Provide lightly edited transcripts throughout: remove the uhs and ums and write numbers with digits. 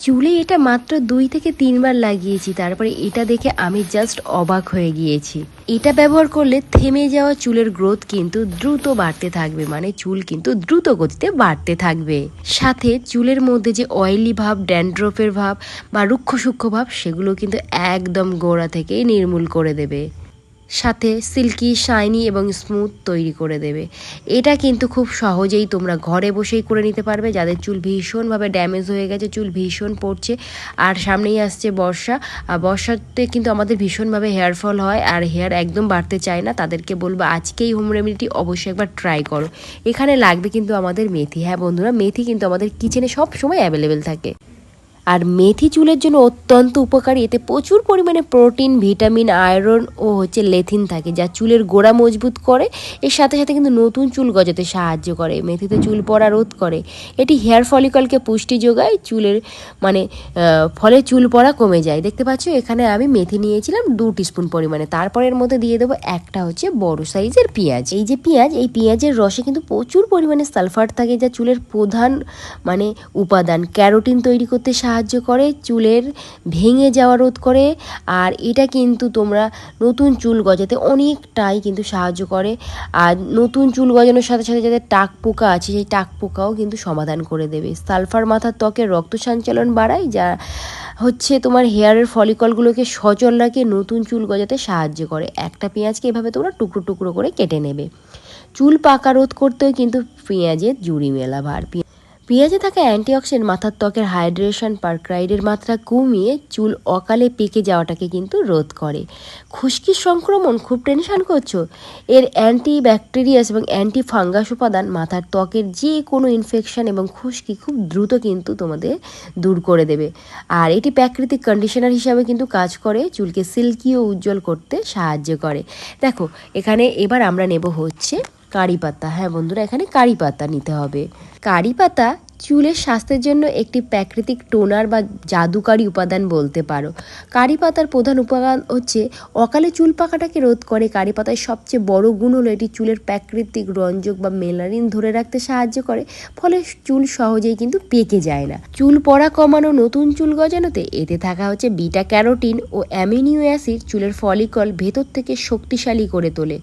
চুলে এটা মাত্র 2 থেকে 3 বার লাগিয়েছি, তারপরে এটা দেখে আমি জাস্ট অবাক হয়ে গিয়েছি। এটা ব্যবহার করলে থেমে যাওয়া চুলের গ্রোথ কিন্তু দ্রুত বাড়তে থাকবে, মানে চুল কিন্তু দ্রুত গতিতে বাড়তে থাকবে। সাথে চুলের মধ্যে যে অয়েলি ভাব, ড্যান্ড্রফের ভাব বা রুক্ষ সূক্ষ্ম ভাব, সেগুলো কিন্তু একদম গোড়া থেকেই নির্মূল করে দেবে। সাথে সিল্কি, শাইনি এবং স্মুথ তৈরি করে দেবে। এটা কিন্তু খুব সহজেই তোমরা ঘরে বসেই করে নিতে পারবে। যাদের চুল ভীষণভাবে ড্যামেজ হয়ে গেছে, চুল ভীষণ পড়ছে, আর সামনেই আসছে বর্ষা, আর বর্ষাতে কিন্তু আমাদের ভীষণভাবে হেয়ার ফল হয় আর হেয়ার একদম বাড়তে চায় না, তাদেরকে বলবো আজকেই হোম রেমেডিটি অবশ্যই একবার ট্রাই করো। এখানে লাগবে কিন্তু আমাদের মেথি। হ্যাঁ বন্ধুরা, মেথি কিন্তু আমাদের কিচেনে সব সময় অ্যাভেলেবেল থাকে। আর মেথি চুলের জন্য অত্যন্ত উপকারী। এতে প্রচুর পরিমাণে প্রোটিন, ভিটামিন, আয়রন ও লেথিন থাকে, যা চুলের গোড়া মজবুত করে। এর সাথে সাথে কিন্তু নতুন চুল গজাতে সাহায্য করে। মেথিতে চুল পড়া রোধ করে। এটি হেয়ার ফলিকলকে পুষ্টি যোগায়, চুলের ফলে চুল পড়া কমে যায়। দেখতে পাচ্ছ এখানে আমি মেথি নিয়েছিলাম 2 টিস্পুন পরিমাণে। তারপর এর মধ্যে দিয়ে দেবো একটা বড় সাইজের পেঁয়াজ। এই পেঁয়াজের রসে কিন্তু প্রচুর পরিমাণে সালফার থাকে, যা চুলের প্রধান উপাদান। ক্যারোটিন তৈরি করতে সাহায্য করে, চুলের ভেঙে যাওয়া রোধ করে। আর এটা কিন্তু তোমরা নতুন চুল গজাতে অনেকটাই কিন্তু সাহায্য করে। আর নতুন চুল গজানোর সাথে সাথে যাদের টাক পোকা আছে, সেই টাক পোকাও কিন্তু সমাধান করে দেবে। সালফার মাথার ত্বকের রক্ত সঞ্চালন বাড়ায়, যা তোমার হেয়ারের ফলিকলগুলোকে সচল রাখে, নতুন চুল গজাতে সাহায্য করে। একটা পেঁয়াজকে এভাবে তোমরা টুকরো টুকরো করে কেটে নেবে। চুল পাকা রোধ করতেও কিন্তু পেঁয়াজের জুড়ি মেলা ভার। পেঁয়াজে থাকা অ্যান্টিঅক্সিডেন্ট মাথার ত্বকের হাইড্রেশন, পারক্রাইডের মাত্রা কমিয়ে চুল অকালে পেকে যাওয়াটাকে কিন্তু রোধ করে। খুশকির সংক্রমণ খুব টেনশন করছো? এর অ্যান্টি ব্যাকটেরিয়াস এবং অ্যান্টি ফাঙ্গাস উপাদান মাথার ত্বকের যে কোনো ইনফেকশন এবং খুশকি খুব দ্রুত কিন্তু তোমাদের দূর করে দেবে। আর এটি প্রাকৃতিক কন্ডিশনার হিসাবে কিন্তু কাজ করে, চুলকে সিল্কি ও উজ্জ্বল করতে সাহায্য করে। দেখো এখানে এবার আমরা নেব কারি পাতা। হ্যাঁ বন্ধুরা, এখানে কারি পাতা নিতে হবে। কারি পাতা চুলের স্বাস্থ্যের জন্য একটি প্রাকৃতিক টোনার বা জাদুকারী উপাদান বলতে পারো। কারি পাতার প্রধান উপাদান অকালে চুল পাকাটাকে রোধ করে। কারি পাতার সবচেয়ে বড় গুণ হলো এটি চুলের প্রাকৃতিক রঞ্জক বা মেলানিন ধরে রাখতে সাহায্য করে, ফলে চুল সহজেই কিন্তু পেকে যায় না। চুল পড়া কমানো, নতুন চুল গজানোতে এতে থাকা বিটা ক্যারোটিন ও অ্যামিনো অ্যাসিড চুলের ফলিকল ভেতর থেকে শক্তিশালী করে তোলে,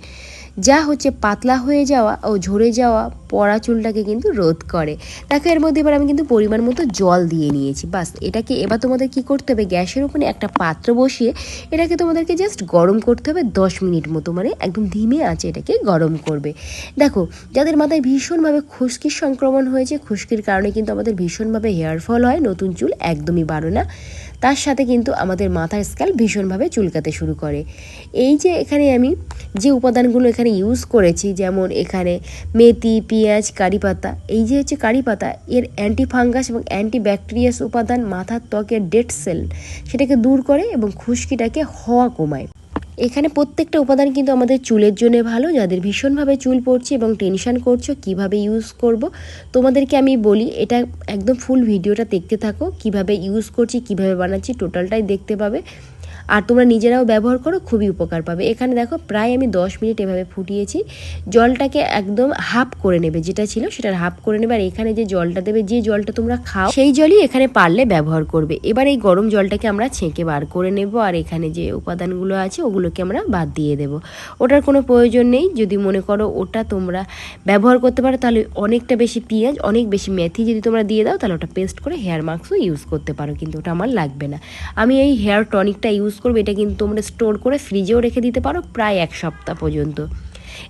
যা পাতলা হয়ে যাওয়া ও ঝরে যাওয়া পড়া চুলটাকে কিন্তু রোধ করে। দেখো এর মধ্যে এবার আমি কিন্তু পরিমাণ মতো জল দিয়ে নিয়েছি। বাস এটাকে এবার তোমাদের কি করতে হবে, গ্যাসের উপরে একটা পাত্র বসিয়ে এটাকে তোমাদেরকে জাস্ট গরম করতে হবে 10 মিনিট মতো, মানে একদম ধিমে আঁচে এটাকে গরম করবে। দেখো যাদের মাথায় ভীষণভাবে খুশকির সংক্রমণ হয়েছে, খুশকির কারণে কিন্তু আমাদের ভীষণভাবে হেয়ার ফল হয়, নতুন চুল একদমই বাড়ে না, তার সাথে কিন্তু আমাদের মাথার স্ক্যাল ভীষণভাবে চুলকাতে শুরু করে। এই যে এখানে আমি যে উপাদানগুলো এখানে ইউজ করেছি, যেমন এখানে মেথি, পেঁয়াজ, কারি পাতা, এই যে কারি পাতা এর অ্যান্টি ফাঙ্গাস এবং অ্যান্টি ব্যাকটেরিয়াস উপাদান মাথার ত্বকের ডেড সেল সেটাকে দূর করে এবং খুশকিটাকে হওয়া কমায়। এখানে প্রত্যেকটা উপাদান কিন্তু আমাদের চুলের জন্য ভালো। যাদের ভীষণভাবে চুল পড়ছে এবং টেনশন করছো কিভাবে ইউজ করব, তোমাদেরকে আমি বলি এটা একদম ফুল ভিডিওটা দেখতে থাকো, কিভাবে ইউজ করছি, কিভাবে বানাচ্ছি, টোটালটাই দেখতে পাবে। আর তোমরা নিজেরাও ব্যবহার করো, খুবই উপকার পাবে। এখানে দেখো প্রায় আমি 10 মিনিট এভাবে ফুটিয়েছি। জলটাকে একদম হাফ করে নেবে, যেটা ছিল সেটার হাফ করে নেবে। আর এখানে যে জলটা দেবে, যে জলটা তোমরা খাও সেই জলই এখানে পারলে ব্যবহার করবে। এবার এই গরম জলটাকে আমরা ছেঁকে বার করে নেব, আর এখানে যে উপাদানগুলো আছে ওগুলোকে আমরা বাদ দিয়ে দেব। ওটার কোনো প্রয়োজন নেই। যদি মনে করো ওটা তোমরা ব্যবহার করতে পারো, তাহলে অনেকটা বেশি পেঁয়াজ, অনেক বেশি মেথি যদি তোমরা দিয়ে দাও, তাহলে ওটা পেস্ট করে হেয়ার মাস্কও ইউজ করতে পারো, কিন্তু ওটা আমার লাগবে না। আমি এই হেয়ার টনিকটা ইউজ করবো। এটা কিন্তু তোমরা স্টোর করে ফ্রিজেও রেখে দিতে পারো প্রায় 1 সপ্তাহ পর্যন্ত।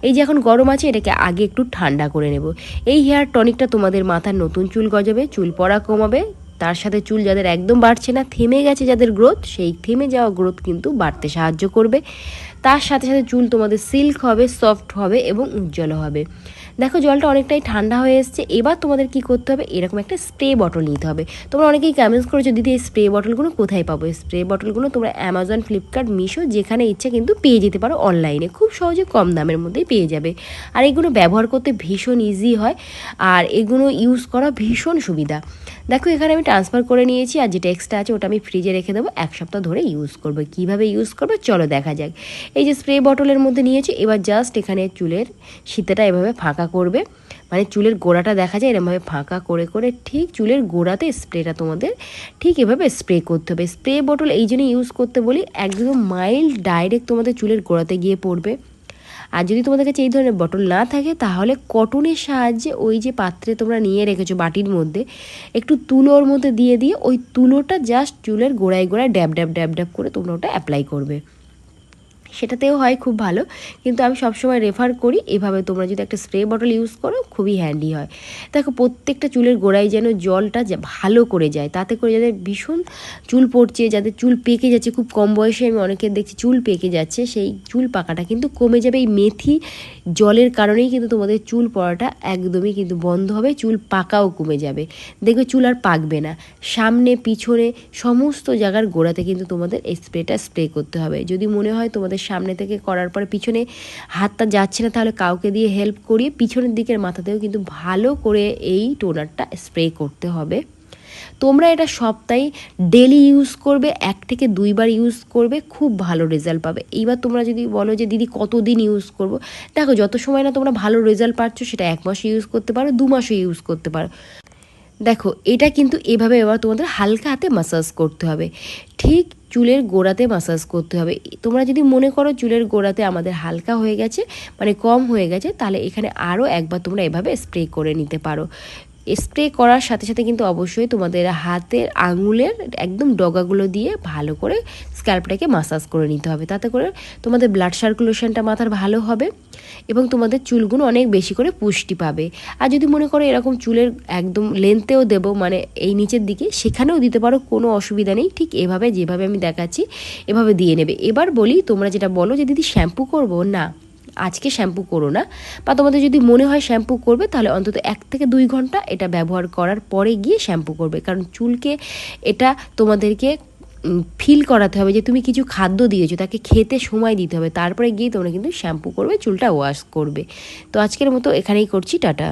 এই যে এখন গরম আছে, এটাকে আগে একটু ঠান্ডা করে নেব। এই হেয়ার টনিকটা তোমাদের মাথার নতুন চুল গজাবে, চুল পড়া কমাবে, তার সাথে চুল যাদের একদম বাড়ছে না, থেমে গেছে যাদের গ্রোথ, সেই থেমে যাওয়া গ্রোথ কিন্তু বাড়তে সাহায্য করবে। তার সাথে সাথে চুল তোমাদের সিল্ক হবে, সফট হবে এবং উজ্জ্বল হবে। দেখো জলটা অনেকটাই ঠান্ডা হয়ে এসছে। এবার তোমাদের কি করতে হবে, এরকম একটা স্প্রে বটল নিতে হবে। তোমরা অনেকেই কমেন্টস করেছো দিদি এই স্প্রে বটলগুলো কোথায় পাবো। এই স্প্রে বটলগুলো তোমরা অ্যামাজন, ফ্লিপকার্ট, মিশো যেখানে ইচ্ছা কিন্তু পেয়ে যেতে পারো অনলাইনে, খুব সহজে কম দামের মধ্যেই পেয়ে যাবে। আর এগুলো ব্যবহার করতে ভীষণ ইজি হয়, আর এগুলো ইউজ করা ভীষণ সুবিধা। দেখো এখানে আমি ট্রান্সফার করে নিয়েছি, আর যেটা এক্সট্রা আছে ওটা আমি ফ্রিজে রেখে দেবো, 1 সপ্তাহ ধরে ইউজ করবো। কীভাবে ইউজ করবো চলো দেখা যাক। এই যে স্প্রে বটলের মধ্যে নিয়েছি, এবার জাস্ট এখানে চুলের শীতেটা এভাবে ফাঁকা ফাঁকা করবে, মানে চুলের গোড়াটা দেখা যায় এরমভাবে ফাঁকা করে করে ঠিক চুলের গোড়াতে স্প্রেটা তোমাদের ঠিক এভাবে স্প্রে করতে হবে। স্প্রে বোতল এই জন্য ইউজ করতে বলি, একদম মাইল্ড ডাইরেক্ট তোমাদের চুলের গোড়াতে গিয়ে পড়বে। আর যদি তোমাদের কাছে এই ধরনের বটল না থাকে তাহলে কটনের সাহায্যে ওই যে পাত্রে তোমরা নিয়ে রেখেছো বাটির মধ্যে একটু তুলোর মধ্যে দিয়ে দিয়ে ওই তুলোটা জাস্ট চুলের গোড়ায় গোড়ায় ড্যাব ড্যাব ড্যাব ড্যাব করে তোমরা ওটা অ্যাপ্লাই করবে, সেটাতেও হয় খুব ভালো। কিন্তু আমি সবসময় রেফার করি এভাবে তোমরা যদি একটা স্প্রে বটল ইউজ করো খুবই হ্যান্ডি হয়। দেখো প্রত্যেকটা চুলের গোড়ায় যেন জলটা ভালো করে যায়, তাতে করে যাদের ভীষণ চুল পড়ছে, যাদের চুল পেকে যাচ্ছে, খুব কম বয়সে আমি অনেকের দেখছি চুল পেকে যাচ্ছে, সেই চুল পাকাটা কিন্তু কমে যাবে। এই মেথি জলের কারণেই কিন্তু তোমাদের চুল পড়াটা একদমই কিন্তু বন্ধ হবে, চুল পাকাও কমে যাবে, দেখবে চুল আর পাকবে না। সামনে পিছনে সমস্ত জায়গার গোড়াতে কিন্তু তোমাদের এই স্প্রেটা স্প্রে করতে হবে। যদি মনে হয় তোমাদের সামনে থেকে করার পরে পিছনে হাতটা যাচ্ছে না, তাহলে কাউকে দিয়ে হেল্প করিয়ে পিছনের দিকের মাথাতেও কিন্তু ভালো করে এই টোনারটা স্প্রে করতে হবে। তোমরা এটা সপ্তাহে ডেলি ইউজ করবে, 1 থেকে 2 বার ইউজ করবে, খুব ভালো রেজাল্ট পাবে। এইবার তোমরা যদি বলো যে দিদি কতদিন ইউজ করব, দেখো যত সময় না তোমরা ভালো রেজাল্ট পাচ্ছ সেটা 1 মাসও ইউজ করতে পারো, 2 মাসও ইউজ করতে পারো। দেখো এটা কিন্তু এভাবে এবার তোমাদের হালকা হাতে মাসাজ করতে হবে, ঠিক চুলের গোড়াতে মাসাজ করতে হবে। তোমরা যদি মনে করো চুলের গোড়াতে আমাদের হালকা হয়ে গেছে, মানে কম হয়ে গেছে, তাহলে এখানে আরও একবার তোমরা এভাবে স্প্রে করে নিতে পারো। স্প্রে করার সাথে সাথে কিন্তু অবশ্যই তোমাদের হাতের আঙুলের একদম ডগাগুলো দিয়ে ভালো করে স্ক্যাল্পটাকে মাসাজ করে নিতে হবে, তাতে করে তোমাদের ব্লাড সার্কুলেশনটা মাথার ভালো হবে এবং তোমাদের চুলগুলো অনেক বেশি করে পুষ্টি পাবে। আর যদি মনে করো এরকম চুলের একদম লেন্থেও দেবো, মানে এই নিচের দিকে, সেখানেও দিতে পারো, কোনো অসুবিধা নেই। ঠিক এভাবে যেভাবে আমি দেখাচ্ছি এভাবে দিয়ে নেবে। এবার বলি তোমরা যেটা বলো যে দিদি শ্যাম্পু করবো, না আজকে শ্যাম্পু করো না, বা তোমাদের যদি মনে হয় শ্যাম্পু করবে তাহলে অন্তত 1 থেকে 2 ঘন্টা এটা ব্যবহার করার পরে গিয়ে শ্যাম্পু করবে। কারণ চুলকে এটা তোমাদেরকে ফিল করাতে হবে যে তুমি কিছু খাদ্য দিয়েছো, তাকে খেতে সময় দিতে হবে, তারপরে গিয়ে তোমরা কিন্তু শ্যাম্পু করবে, চুলটা ওয়াশ করবে। তো আজকের মতো এখানেই করছি, টাটা।